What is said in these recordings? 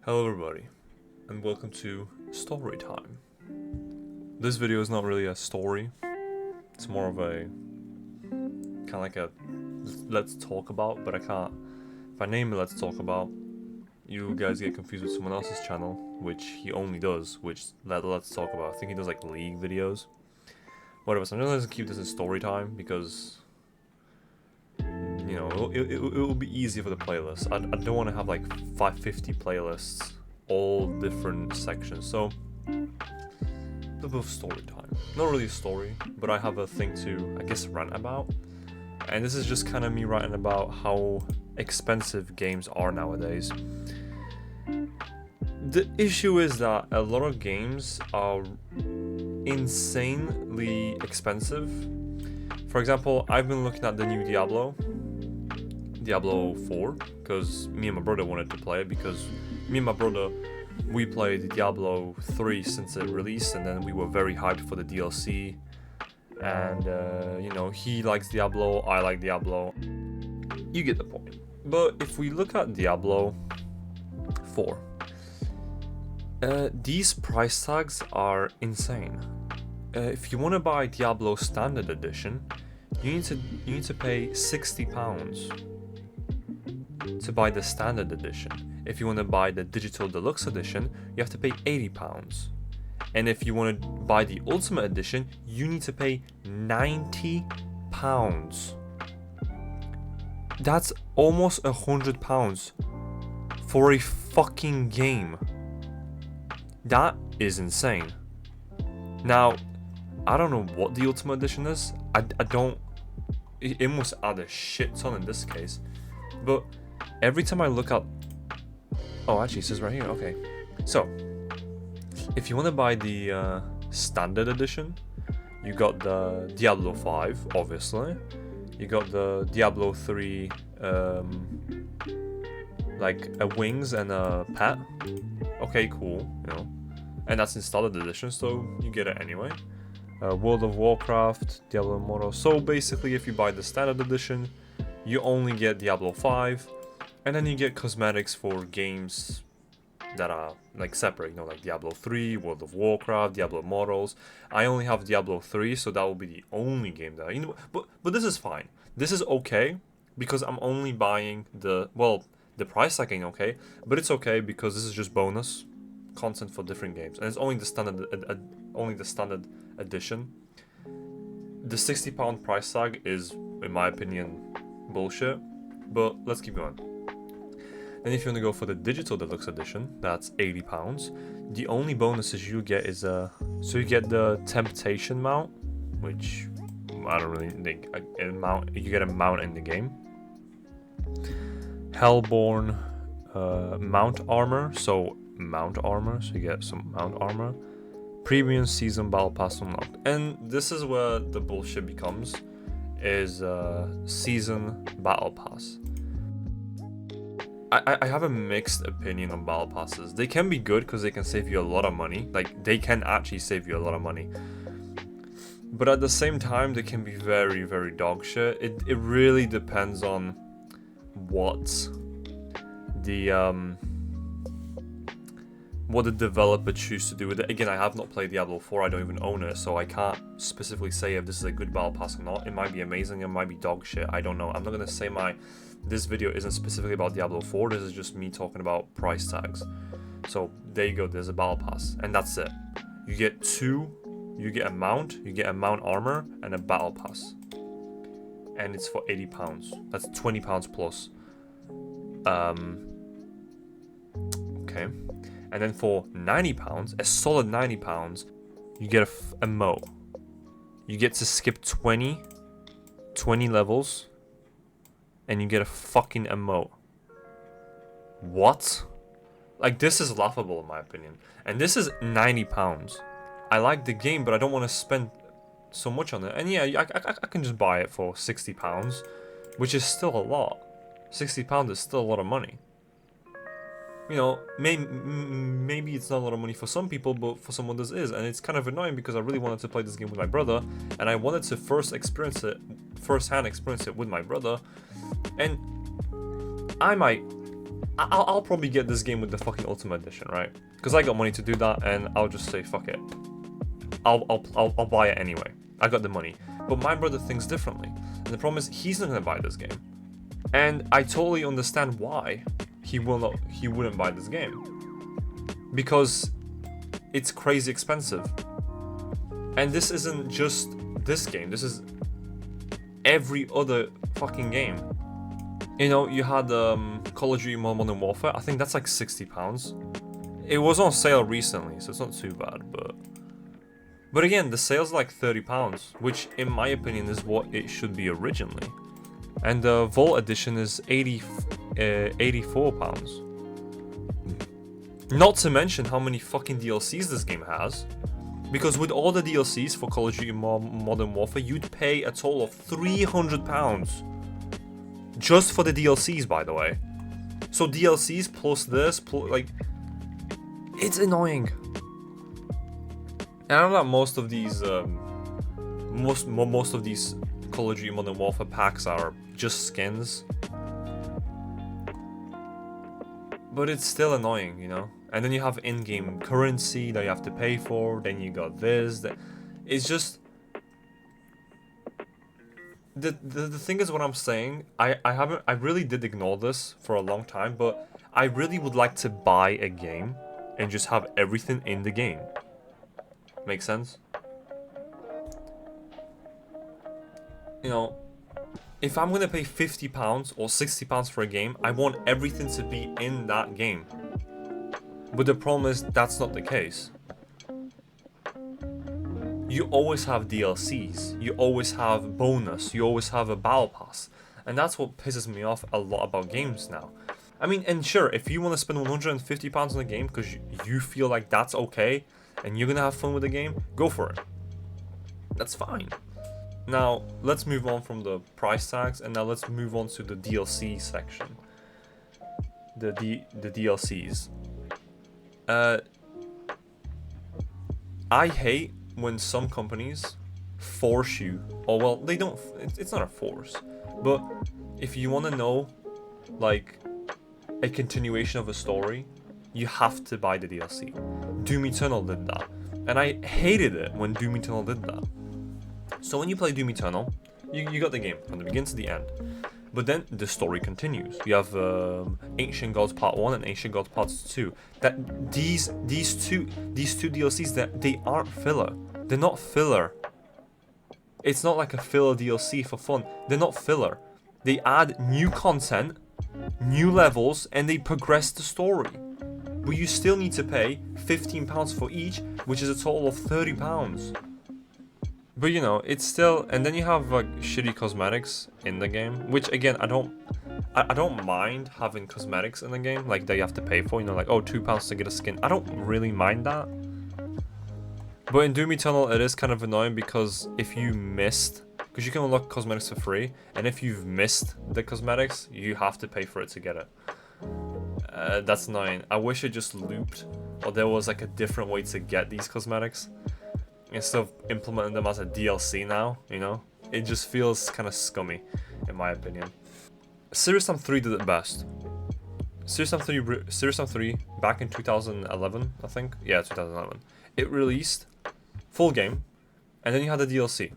Hello everybody, and welcome to Story Time. This video is not really a story, it's more of a kind of like a let's talk about, but I can't, if I name it let's talk about, you guys get confused with someone else's channel, which he only does, which let's talk about. I think he does like league videos. Whatever, so I'm just gonna keep this in story time because, you know, it will be easier for the playlist. I don't want to have like 550 playlists, all different sections, so a bit of story time. Not really a story, but I have a thing to, I guess, rant about. And this is just kind of me ranting about how expensive games are nowadays. The issue is that a lot of games are insanely expensive. For example, I've been looking at the new Diablo 4, because me and my brother wanted to play it, because me and my brother, we played Diablo 3 since it released, and then we were very hyped for the DLC, and you know, he likes Diablo, I like Diablo, you get the point. But if we look at Diablo 4, these price tags are insane. If you want to buy Diablo Standard Edition, you need to pay £60 to buy the Standard Edition. If you want to buy the Digital Deluxe Edition, you have to pay £80. And if you want to buy the Ultimate Edition, you need to pay £90. That's almost £100 for a fucking game. That is insane. Now, I don't know what the Ultimate Edition is. It must add a shit ton in this case. But every time I look up... Oh, actually, it says right here. Okay. So, if you want to buy the Standard Edition, you got the Diablo 5, obviously. You got the Diablo 3, like a wings and a pet. Okay, cool, you know. And that's in Standard Edition, so you get it anyway. World of Warcraft, Diablo Immortal. So basically, if you buy the Standard Edition, you only get Diablo 5, and then you get cosmetics for games that are like separate, you know, like Diablo 3, World of Warcraft, Diablo Immortals. I only have Diablo 3, so that will be the only game that you know. But this is fine. This is okay because I'm only buying the price tag, okay, but it's okay because this is just bonus content for different games, and it's only the standard edition. The £60 price tag is, in my opinion, bullshit, but let's keep going. Then if you want to go for the Digital Deluxe Edition, that's £80. The only bonuses you get is so you get the Temptation mount, which I don't really think you get a mount in the game. Hellborn mount armor, so you get some mount armor. Premium season battle pass unlocked, and this is where the bullshit becomes, is season battle pass. I have a mixed opinion on battle passes. They can be good because they can save you a lot of money, like they can actually save you a lot of money, but at the same time they can be very, very dog shit. It really depends on what the developer choose to do with it. Again, I have not played Diablo 4, I don't even own it, so I can't specifically say if this is a good battle pass or not. It might be amazing, it might be dog shit, I don't know. I'm not gonna say this video isn't specifically about Diablo 4, this is just me talking about price tags. So there you go, there's a battle pass, and that's it. You get a mount armor, and a battle pass. And it's for £80. That's £20 plus. Okay. And then for £90, a solid £90, you get a moat. You get to skip 20 levels, and you get a fucking emote. What? Like, this is laughable in my opinion. And this is £90. I like the game, but I don't want to spend so much on it. And yeah, I can just buy it for £60, which is still a lot. £60 is still a lot of money. You know, maybe it's not a lot of money for some people, but for someone this is, and it's kind of annoying because I really wanted to play this game with my brother, and I wanted to first-hand experience it with my brother, and I might I'll probably get this game with the fucking Ultimate Edition, right? Because I got money to do that, and I'll just say fuck it. I'll buy it anyway. I got the money. But my brother thinks differently, and the problem is he's not gonna buy this game, and I totally understand why he wouldn't buy this game, because it's crazy expensive. And this isn't just this game. This is every other fucking game. You know, you had Call of Duty Modern Warfare. I think that's like £60. It was on sale recently, so it's not too bad. But again, the sale's like £30, which in my opinion is what it should be originally. And the Vault Edition is £84. Not to mention how many fucking DLCs this game has. Because with all the DLCs for Call of Duty Modern Warfare, you'd pay a total of £300. Just for the DLCs, by the way. So DLCs plus this, like, it's annoying. And I know that most of these Call of Duty Modern Warfare packs are just skins, but it's still annoying, you know. And then you have in-game currency that you have to pay for. Then you got this. It's just. The thing is, what I'm saying, I really did ignore this for a long time, but I really would like to buy a game and just have everything in the game. Make sense? You know, if I'm gonna pay £50 or £60 for a game, I want everything to be in that game. But the problem is, that's not the case. You always have DLCs, you always have bonus, you always have a battle pass. And that's what pisses me off a lot about games now. I mean, and sure, if you want to spend £150 on a game because you feel like that's okay, and you're gonna have fun with the game, go for it. That's fine. Now, let's move on from the price tags, and now let's move on to the DLC section. The DLCs. I hate when some companies force you, or well, they don't, it's not a force, but if you want to know, like, a continuation of a story, you have to buy the DLC. Doom Eternal did that, and I hated it when Doom Eternal did that. So when you play Doom Eternal, you got the game from the beginning to the end, but then the story continues. You have Ancient Gods Part 1 and Ancient Gods Part 2. That these two DLCs, that they aren't filler. They're not filler. It's not like a filler DLC for fun. They're not filler. They add new content, new levels, and they progress the story. But you still need to pay £15 for each, which is a total of £30. But you know, it's still, and then you have like shitty cosmetics in the game, which again, I don't mind having cosmetics in the game, like that you have to pay for, you know, like, oh, £2 to get a skin. I don't really mind that. But in Doom Eternal, it is kind of annoying because if you missed, because you can unlock cosmetics for free, and if you've missed the cosmetics, you have to pay for it to get it. That's annoying. I wish it just looped, or there was like a different way to get these cosmetics, instead of implementing them as a DLC now, you know? It just feels kind of scummy, in my opinion. Serious Sam 3 did it best. Serious Sam 3, back in 2011, I think? Yeah, 2011. It released full game, and then you had the DLC.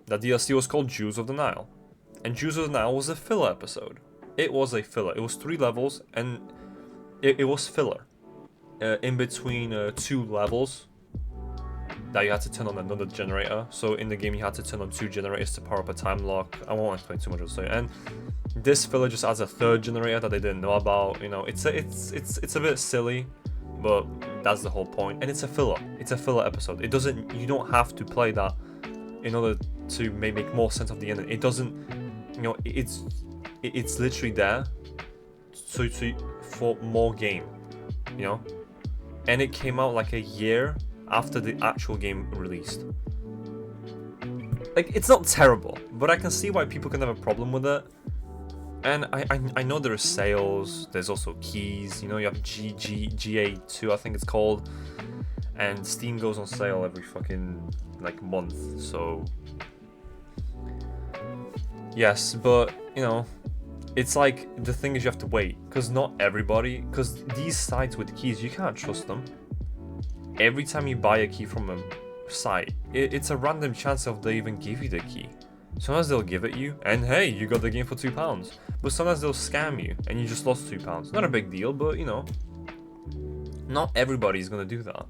That DLC was called Jewels of the Nile. And Jewels of the Nile was a filler episode. It was a filler. It was 3 levels, and it was filler. In between 2 levels, that you had to turn on another generator. So in the game you had to turn on 2 generators to power up a time lock. I won't explain too much of the story. And this filler just adds a 3rd generator that they didn't know about. You know, it's a bit silly, but that's the whole point. And it's a filler. It's a filler episode. It doesn't, you don't have to play that in order to make more sense of the ending. It doesn't, you know, it's literally there for more game, you know. And it came out like a year after the actual game released. Like, it's not terrible, but I can see why people can have a problem with it. And I know there are sales, there's also keys, you know, you have GA2, I think it's called, and Steam goes on sale every fucking, like, month, so... Yes, but, you know, it's like, the thing is you have to wait, because not everybody, because these sites with keys, you can't trust them. Every time you buy a key from a site, it's a random chance of they even give you the key. Sometimes they'll give it you, and hey, you got the game for £2. But sometimes they'll scam you, and you just lost £2. Not a big deal, but you know, not everybody's gonna do that.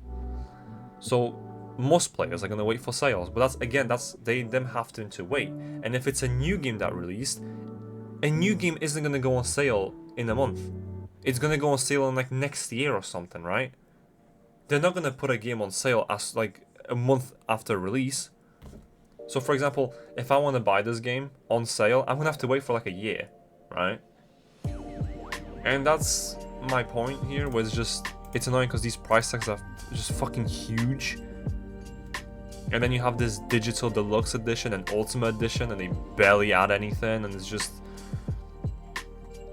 So most players are gonna wait for sales, but that's them having to wait. And if it's a new game that released, a new game isn't gonna go on sale in a month. It's gonna go on sale in like next year or something, right? They're not gonna put a game on sale as like a month after release. So for example, if I want to buy this game on sale, I'm gonna have to wait for like a year, right? And that's my point here, where it's annoying because these price tags are just fucking huge. And then you have this digital deluxe edition and ultimate edition, and they barely add anything, and it's just,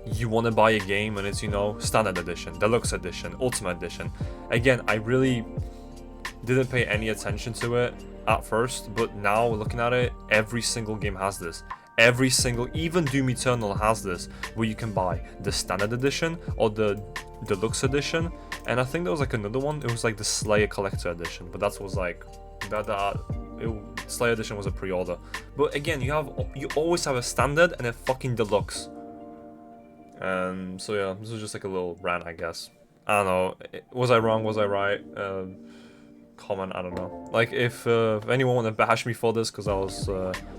you want to buy a game and it's, you know, standard edition, deluxe edition, ultimate edition. Again, I really didn't pay any attention to it at first, but now looking at it, every single game has this. Every single, even Doom Eternal has this, where you can buy the standard edition or the deluxe edition. And I think there was like another one, it was like the Slayer Collector edition, but that was like, Slayer edition was a pre-order. But again, you always have a standard and a fucking deluxe. So yeah, this was just like a little rant, I guess. I don't know, was I wrong, was I right? Comment, I don't know. Like, if anyone want to bash me for this because I was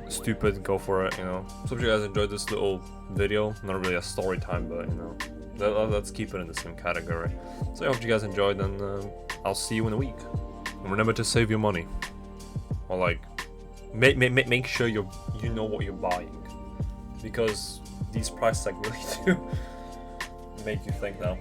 stupid, go for it, you know. So if you guys enjoyed this little video, not really a story time, but you know, let's keep it in the same category. So I hope you guys enjoyed, and I'll see you in a week. And remember to save your money, or like make sure you know what you're buying, because these prices like really do make you think now.